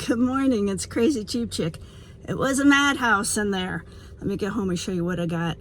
Good morning, it's Crazy Cheap Chick. It was a madhouse in there. Let me get home and show you what I got.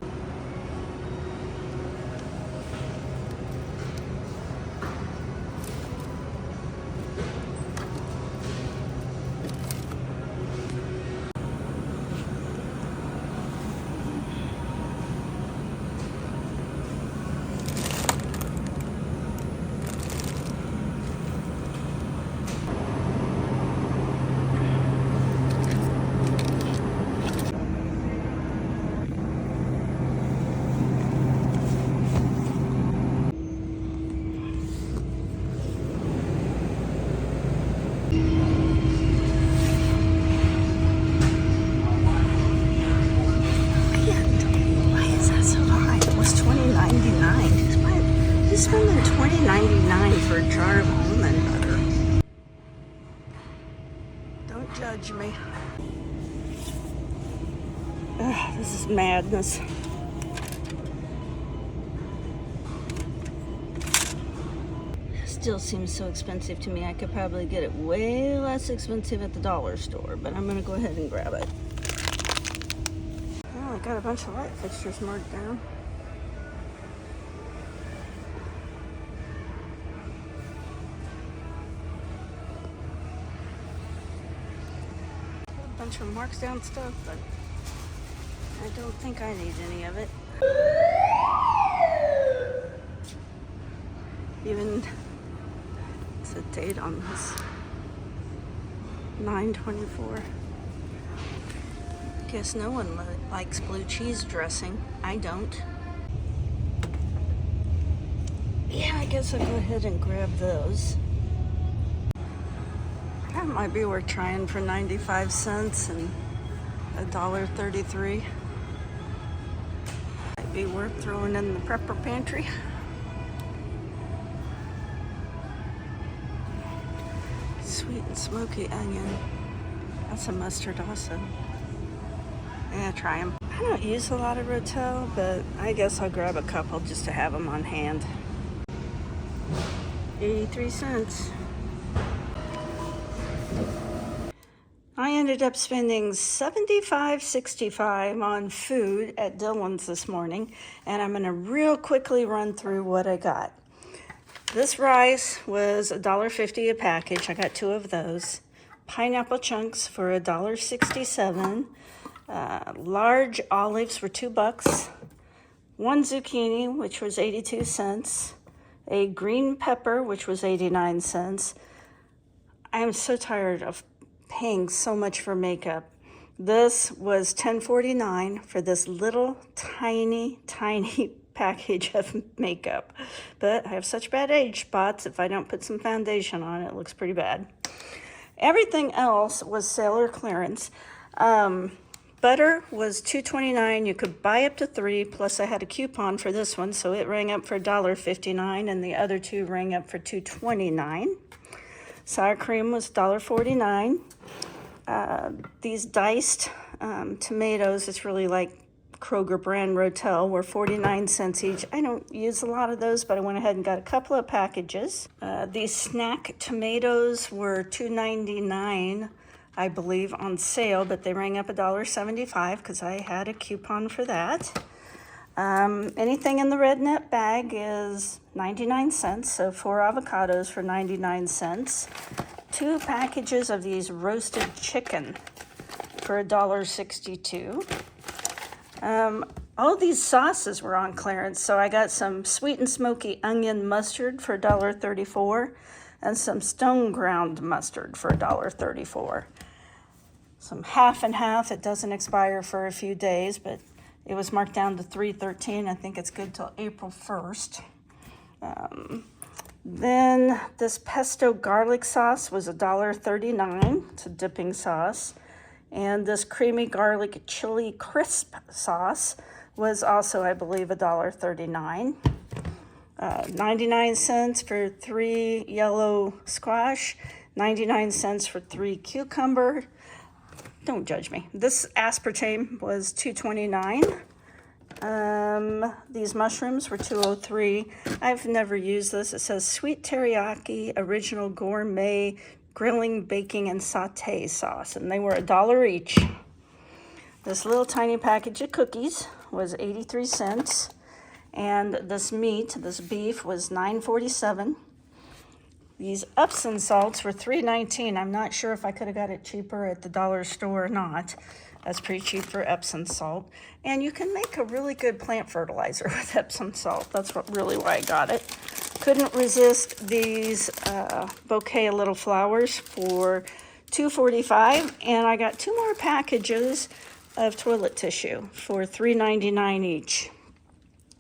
He's spending $20.99 for a jar of almond butter. Don't judge me. Ugh, this is madness. Still seems so expensive to me. I could probably get it way less expensive at the dollar store, but I'm gonna go ahead and grab it. Well, I got a bunch of light fixtures marked down. Bunch of marks down stuff, but I don't think I need any of it. Even it's a date on this, 9/24. Guess no one likes blue cheese dressing. I don't. Yeah, I guess I'll go ahead and grab those. That might be worth trying for 95 cents and $1.33. Might be worth throwing in the prepper pantry. Sweet and smoky onion. That's a mustard also. Yeah, try them. I don't use a lot of Rotel, but I guess I'll grab a couple just to have them on hand. 83 cents. I ended up spending $75.65 on food at Dillon's this morning, and I'm gonna real quickly run through what I got. This rice was $1.50 a package. I got 2 of those. Pineapple chunks for $1.67. Large olives were $2. 1 zucchini, which was 82 cents. A green pepper, which was 89 cents. I am so tired of paying so much for makeup. This was $10.49 for this little tiny package of makeup. But I have such bad age spots, if I don't put some foundation on it, it looks pretty bad. Everything else was sale or clearance. Butter was $2.29. You could buy up to 3, plus I had a coupon for this one, so it rang up for $1.59, and the other 2 rang up for $2.29. Sour cream was $1.49. These diced tomatoes, it's really like Kroger brand Rotel, were 49 cents each. I don't use a lot of those, but I went ahead and got a couple of packages. These snack tomatoes were $2.99, I believe, on sale, but they rang up $1.75 because I had a coupon for that. Anything in the red net bag is 99 cents, so 4 avocados for 99 cents. 2 packages of these roasted chicken for $1.62. All of these sauces were on clearance, so I got some sweet and smoky onion mustard for $1.34 and some stone ground mustard for $1.34. Some half and half. It doesn't expire for a few days, but it was marked down to $3.13. I think it's good till April 1st. Then this pesto garlic sauce was $1.39. It's a dipping sauce. And this creamy garlic chili crisp sauce was also, I believe, $1.39. 99 cents for 3 yellow squash, 99 cents for 3 cucumber. Don't judge me. This aspartame was $2.29. These mushrooms were $2.03. I've never used this. It says sweet teriyaki, original gourmet grilling, baking, and saute sauce, and they were $1 each. This little tiny package of cookies was 83 cents, and this meat, this beef, was $9.47. These Epsom salts were $3.19. I'm not sure if I could have got it cheaper at the dollar store or not. That's pretty cheap for Epsom salt. And you can make a really good plant fertilizer with Epsom salt. That's really why I got it. Couldn't resist these bouquet of little flowers for $2.45. And I got 2 more packages of toilet tissue for $3.99 each.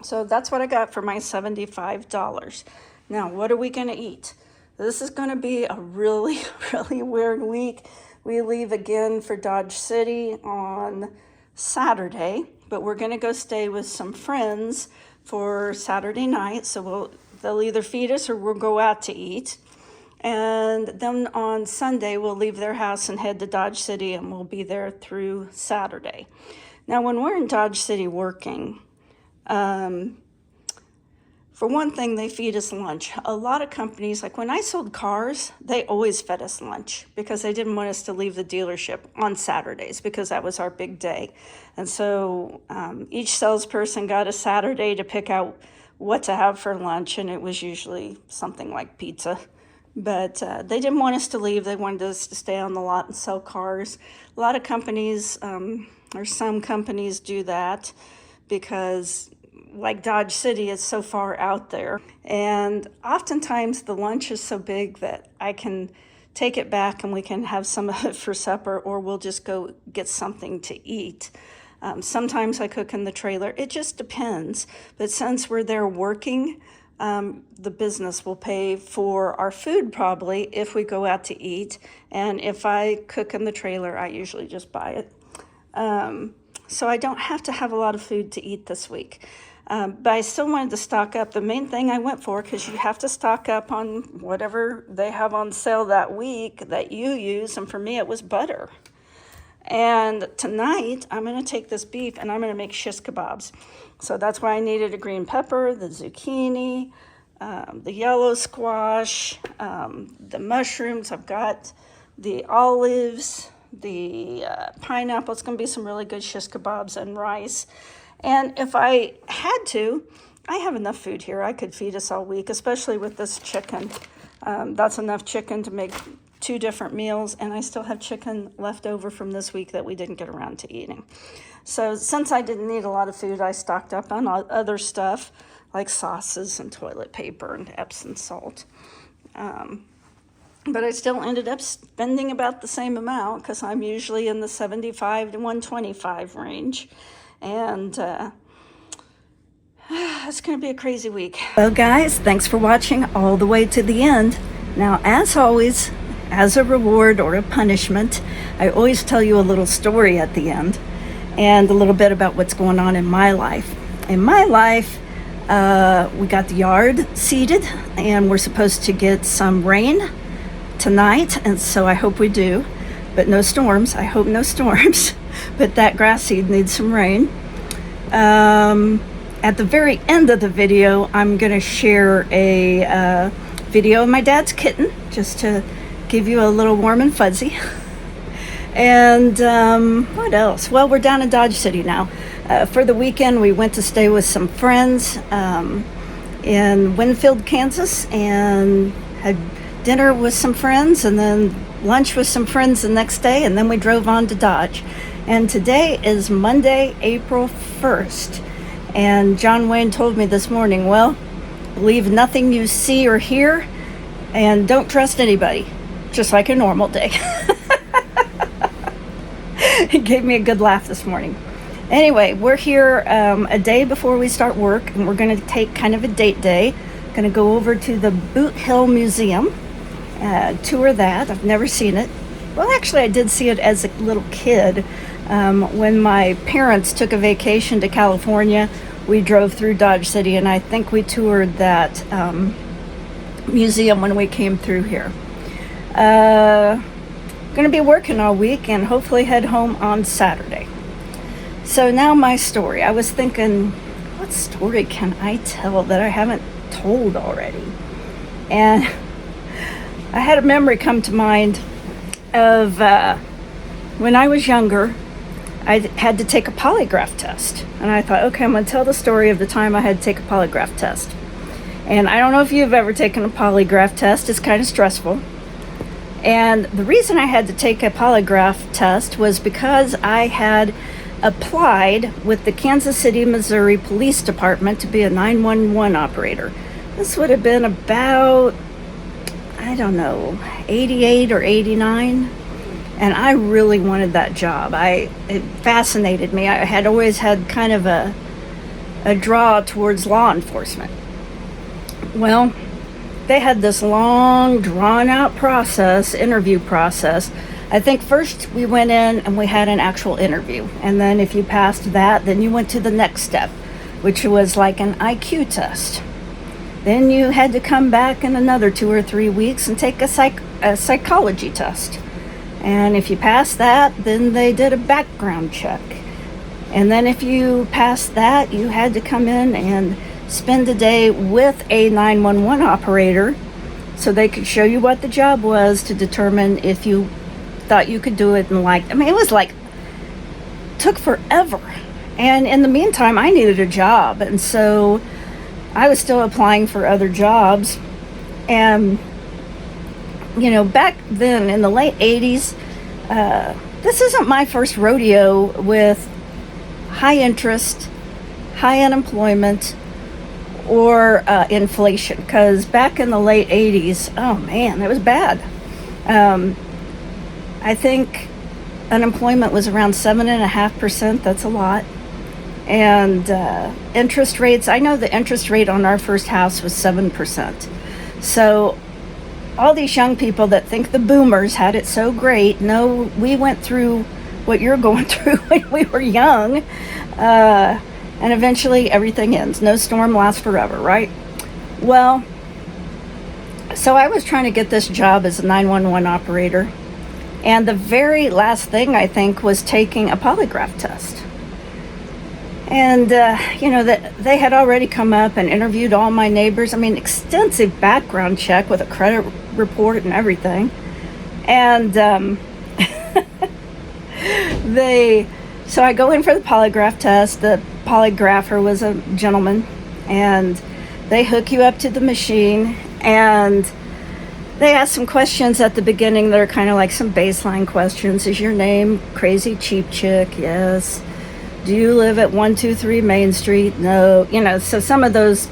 So that's what I got for my $75. Now, what are we going to eat? This is going to be a really, really weird week. We leave again for Dodge City on Saturday, but we're going to go stay with some friends for Saturday night. So they'll either feed us or we'll go out to eat. And then on Sunday, we'll leave their house and head to Dodge City, and we'll be there through Saturday. Now, when we're in Dodge City working, for one thing, they feed us lunch. A lot of companies, like when I sold cars, they always fed us lunch because they didn't want us to leave the dealership on Saturdays because that was our big day. And so each salesperson got a Saturday to pick out what to have for lunch, and it was usually something like pizza. But they didn't want us to leave. They wanted us to stay on the lot and sell cars. A lot of companies, or some companies, do that because like Dodge City is so far out there. And oftentimes the lunch is so big that I can take it back and we can have some of it for supper, or we'll just go get something to eat. Sometimes I cook in the trailer. It just depends. But since we're there working, the business will pay for our food probably if we go out to eat. And if I cook in the trailer, I usually just buy it. So I don't have to have a lot of food to eat this week. But I still wanted to stock up. The main thing I went for, because you have to stock up on whatever they have on sale that week that you use, and for me it was butter. And tonight I'm going to take this beef and I'm going to make shish kebabs. So that's why I needed a green pepper, the zucchini, the yellow squash, the mushrooms. I've got the olives, the pineapple. It's going to be some really good shish kebabs and rice. And if I had to, I have enough food here. I could feed us all week, especially with this chicken. That's enough chicken to make 2 different meals, and I still have chicken left over from this week that we didn't get around to eating. So since I didn't need a lot of food, I stocked up on other stuff like sauces and toilet paper and Epsom salt. But I still ended up spending about the same amount because I'm usually in the $75 to $125 range. And it's going to be a crazy week. Well, guys, thanks for watching all the way to the end. Now, as always, as a reward or a punishment, I always tell you a little story at the end and a little bit about what's going on in my life. In my life, we got the yard seeded, and we're supposed to get some rain tonight, and so I hope we do, but no storms. I hope no storms. But that grass seed needs some rain. At the very end of the video, I'm going to share a video of my dad's kitten, just to give you a little warm and fuzzy. And what else? Well, we're down in Dodge City now. For the weekend, we went to stay with some friends in Winfield, Kansas, and had dinner with some friends, and then lunch with some friends the next day, and then we drove on to Dodge. And today is Monday, April 1st. And John Wayne told me this morning, well, believe nothing you see or hear, and don't trust anybody, just like a normal day. He gave me a good laugh this morning. Anyway, we're here a day before we start work, and we're going to take kind of a date day. Going to go over to the Boot Hill Museum, tour that. I've never seen it. Well, actually, I did see it as a little kid. When my parents took a vacation to California, we drove through Dodge City, and I think we toured that museum when we came through here. Going to be working all week and hopefully head home on Saturday. So now my story. I was thinking, what story can I tell that I haven't told already? And I had a memory come to mind of when I was younger. I had to take a polygraph test. And I thought, okay, I'm going to tell the story of the time I had to take a polygraph test. And I don't know if you've ever taken a polygraph test. It's kind of stressful. And the reason I had to take a polygraph test was because I had applied with the Kansas City, Missouri Police Department to be a 911 operator. This would have been about, I don't know, 88 or 89. And I really wanted that job. It fascinated me. I had always had kind of a draw towards law enforcement. Well, they had this long, drawn-out interview process. I think first we went in and we had an actual interview. And then if you passed that, then you went to the next step, which was like an IQ test. Then you had to come back in another 2 or 3 weeks and take a psychology test. And if you passed that, then they did a background check. And then if you passed that, you had to come in and spend a day with a 911 operator so they could show you what the job was to determine if you thought you could do it and liked. I mean, it was like, took forever. And in the meantime, I needed a job. And so I was still applying for other jobs. And you know, back then in the late 80s, this isn't my first rodeo with high interest, high unemployment, or inflation. Because back in the late 80s, oh man, it was bad. I think unemployment was around 7.5%. That's a lot. And interest rates, I know the interest rate on our first house was 7%. So all these young people that think the boomers had it so great, no, we went through what you're going through when we were young, and eventually everything ends. No storm lasts forever, right? Well, so I was trying to get this job as a 911 operator, and the very last thing I think was taking a polygraph test. And, you know, that they had already come up and interviewed all my neighbors. I mean, extensive background check with a credit report and everything. And so I go in for the polygraph test. The polygrapher was a gentleman, and they hook you up to the machine, and they ask some questions at the beginning that are kind of like some baseline questions. Is your name Crazy Cheap Chick? Yes. Do you live at 123 Main Street? No. You know, so some of those,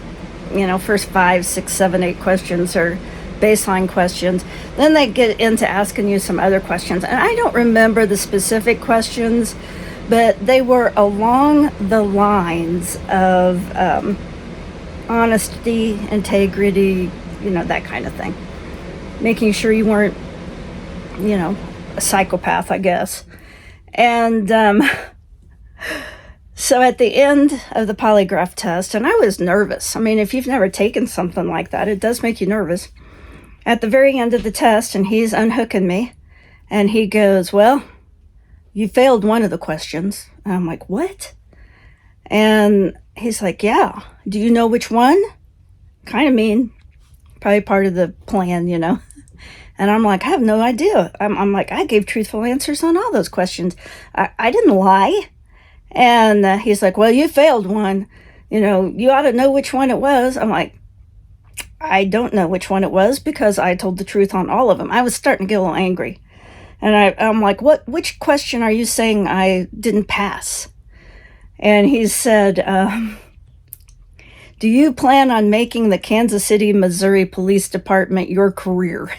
you know, first 5, 6, 7, 8 questions are baseline questions. Then they get into asking you some other questions. And I don't remember the specific questions, but they were along the lines of honesty, integrity, you know, that kind of thing. Making sure you weren't, you know, a psychopath, I guess. And so at the end of the polygraph test, and I was nervous. I mean, if you've never taken something like that, it does make you nervous. At the very end of the test, and he's unhooking me, and he goes, well, you failed one of the questions. And I'm like, what? And he's like, yeah. Do you know which one? Kind of mean. Probably part of the plan, you know. And I'm like, I have no idea. I'm like, I gave truthful answers on all those questions. I didn't lie. And he's like, well, you failed one. You know, you ought to know which one it was. I'm like, I don't know which one it was because I told the truth on all of them. I was starting to get a little angry. And I'm like, which question are you saying I didn't pass? And he said, do you plan on making the Kansas City, Missouri Police Department your career?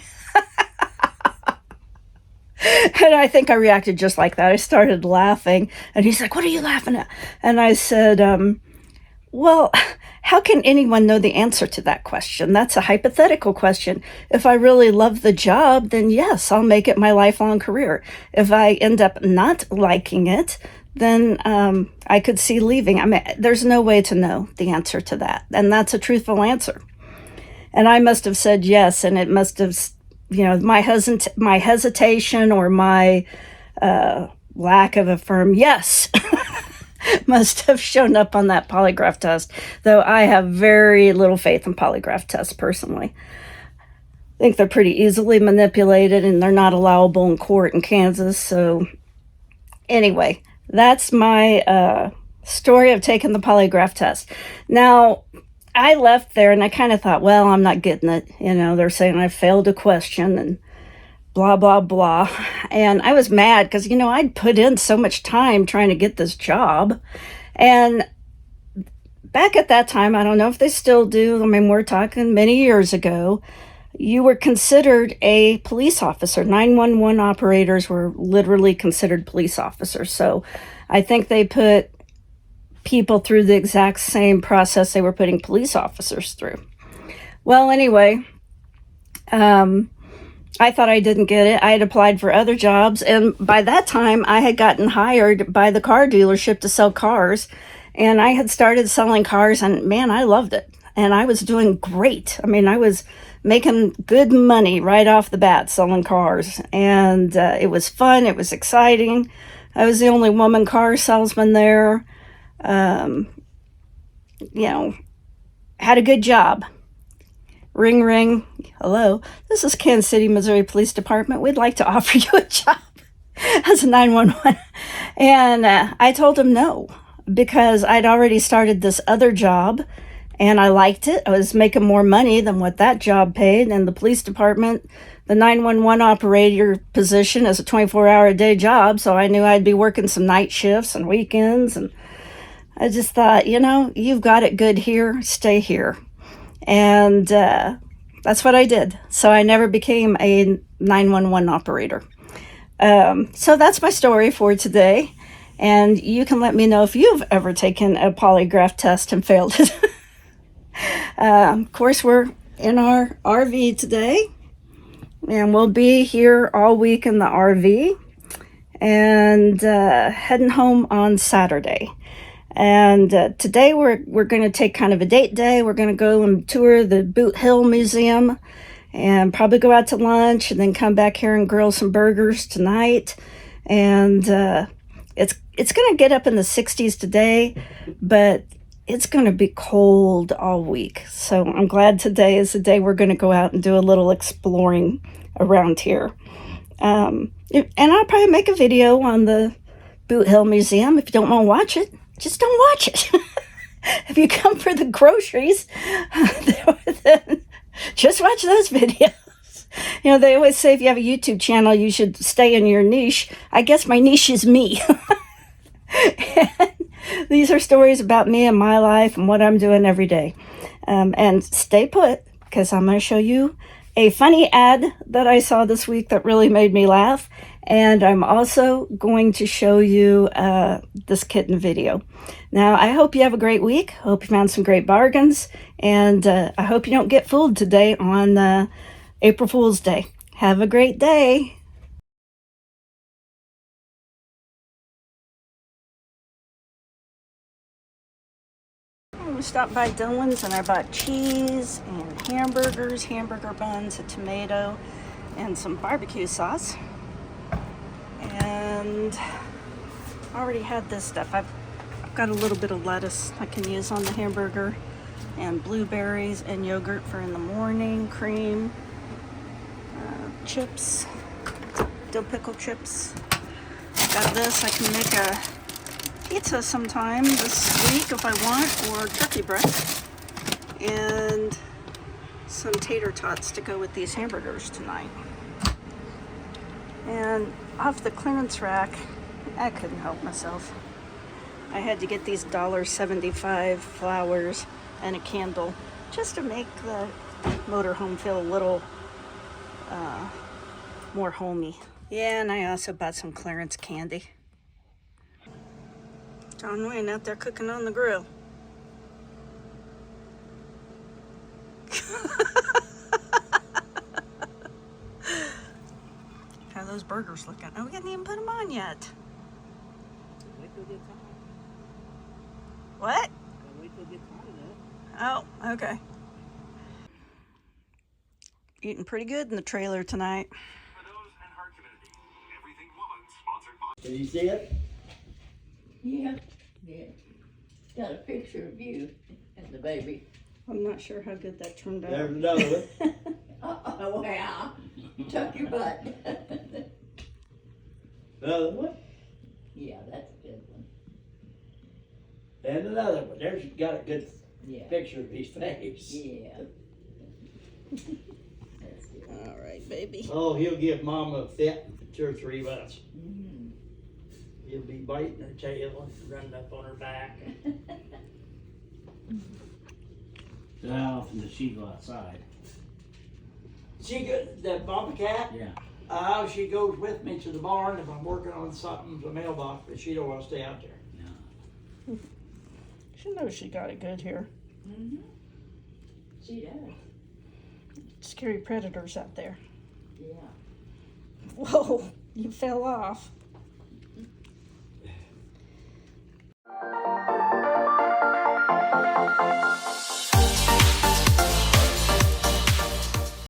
And I think I reacted just like that. I started laughing, and he's like, what are you laughing at? And I said, well, how can anyone know the answer to that question? That's a hypothetical question. If I really love the job, then yes, I'll make it my lifelong career. If I end up not liking it, then I could see leaving. I mean, there's no way to know the answer to that. And that's a truthful answer. And I must have said yes, and it must have, you know, my hesitation or my lack of a firm yes must have shown up on that polygraph test, though I have very little faith in polygraph tests personally. think they're pretty easily manipulated and they're not allowable in court in Kansas. So anyway, that's my story of taking the polygraph test. Now, I left there and I kind of thought, well, I'm not getting it. You know, they're saying I failed a question and blah, blah, blah. And I was mad because, you know, I'd put in so much time trying to get this job. And back at that time, I don't know if they still do. I mean, we're talking many years ago. You were considered a police officer. 911 operators were literally considered police officers. So I think they put people through the exact same process they were putting police officers through. Well, anyway, I thought I didn't get it. I had applied for other jobs, and by that time, I had gotten hired by the car dealership to sell cars, and I had started selling cars, and man, I loved it. And I was doing great. I mean, I was making good money right off the bat selling cars, and it was fun. It was exciting. I was the only woman car salesman there. You know, had a good job. Ring, ring. Hello. This is Kansas City, Missouri Police Department. We'd like to offer you a job as a 911. And I told him no because I'd already started this other job and I liked it. I was making more money than what that job paid. And the police department, the 911 operator position is a 24-hour-a-day job. So I knew I'd be working some night shifts and weekends. And I just thought, you know, you've got it good here. Stay here. And that's what I did. So I never became a 911 operator. So that's my story for today. And you can let me know if you've ever taken a polygraph test and failed it. Of course, we're in our RV today. And we'll be here all week in the RV. And heading home on Saturday. And today we're going to take kind of a date day. We're going to go and tour the Boot Hill Museum and probably go out to lunch and then come back here and grill some burgers tonight. And it's going to get up in the 60s today, but it's going to be cold all week. So I'm glad today is the day we're going to go out and do a little exploring around here. And I'll probably make a video on the Boot Hill Museum. If you don't want to watch it, just don't watch it. If you come for the groceries, then just watch those videos. You know, they always say if you have a YouTube channel, you should stay in your niche. I guess my niche is me. And these are stories about me and my life and what I'm doing every day. And stay put, because I'm going to show you a funny ad that I saw this week that really made me laugh. And I'm also going to show you this kitten video. Now, I hope you have a great week. Hope you found some great bargains. And I hope you don't get fooled today on April Fool's Day. Have a great day. We stopped by Dillon's and I bought cheese and hamburgers, hamburger buns, a tomato, and some barbecue sauce. And I already had this stuff. I've got a little bit of lettuce I can use on the hamburger, and blueberries and yogurt for in the morning, cream, chips, dill pickle chips. Got this. I can make a pizza sometime this week if I want, or turkey breast, and some tater tots to go with these hamburgers tonight. And off the clearance rack, I couldn't help myself. I had to get these $1.75 flowers and a candle just to make the motorhome feel a little more homey. Yeah, and I also bought some clearance candy. John Wayne out there cooking on the grill. How are those burgers looking? Oh, we didn't even put them on yet. Wait till get time. What? Wait till get time. Oh, okay. Eating pretty good in the trailer tonight. For those and her community, Everything Woman, sponsored by... Can you see it? Yeah, yeah. Got a picture of you and the baby. I'm not sure how good that turned out. There's another one. Oh, wow. Tuck your butt. Another one, Yeah, that's a good one. and another one. There's got a good Yeah. picture of his face. Yeah. That's good. All right, baby. Oh, he'll give Mama a fit for 2 or 3 months. Mm. He'll be biting her tail and running up on her back. So how often does she go outside? The bobcat, Yeah. she goes with me to the barn if I'm working on something, the mailbox, but she don't want to stay out there. No. She knows she got it good here. Mm-hmm. She does. Scary predators out there. Yeah. Whoa, you fell off.